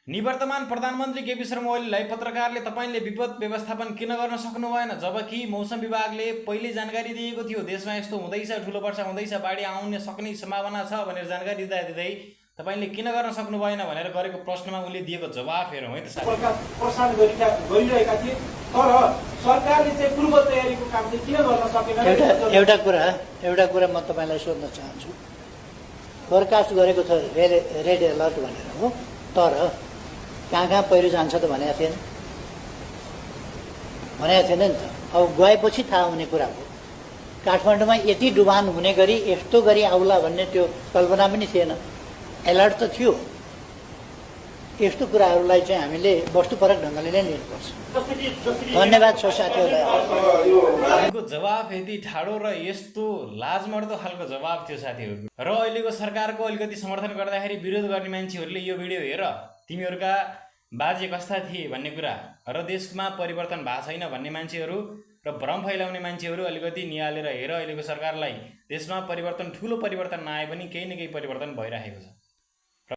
निवर्तमान प्रधानमन्त्री केपी शर्मा ओलीलाई पत्रकारले तपाईँले विपद व्यवस्थापन किन गर्न सक्नु भएन, जबकि मौसम विभागले पहिले जानकारी दिएको थियो देशमा यस्तो हुँदैछ, ठुलो वर्षा हुँदैछ, बाढी आउने सक्ने सम्भावना छ भनेर जानकारी दिँदै तपाईँले किन गर्न सक्नु भएन भनेर गरेको प्रश्नमा उनले दिएको जवाफ हेरौँ है त साथी। प्रसाद गरिरहेका थिए, तर सरकारले चाहिँ पूर्व तयारीको काम चाहिँ किन गर्न सकेन? एउटा कुरा म तपाईँलाई सोध्न चाहन्छु। फोरकास्ट गरेको छ रेड अलर्ट भनेर हो, तर कहाँ पहिरो जान्छ त भनेको थिएन नि त। अब गएपछि थाहा हुने कुरा हो। काठमाडौँमा यति डुबान हुने गरी यस्तो गरी आउला भन्ने त्यो कल्पना पनि थिएन। अलर्ट त थियो। यस्तो कुराहरूलाई चाहिँ हामीले वस्तुपरक ढङ्गले नै लिनुपर्छ। धन्यवाद छ साथीहरूलाई। उनको जवाफ यति ठाडो र यस्तो लाजमर्दो खालको जवाफ थियो साथीहरू। र अहिलेको सरकारको अलिकति समर्थन गर्दाखेरि विरोध गर्ने मान्छेहरूले यो भिडियो हेर, तिमीहरूका बाजे कस्ता थिए भन्ने कुरा र देशमा परिवर्तन भएको छैन भन्ने मान्छेहरू र भ्रम फैलाउने मान्छेहरू अलिकति निहालेर हेर। अहिलेको सरकारलाई देशमा परिवर्तन, ठुलो परिवर्तन नआए पनि केही न केही परिवर्तन भइरहेको छ।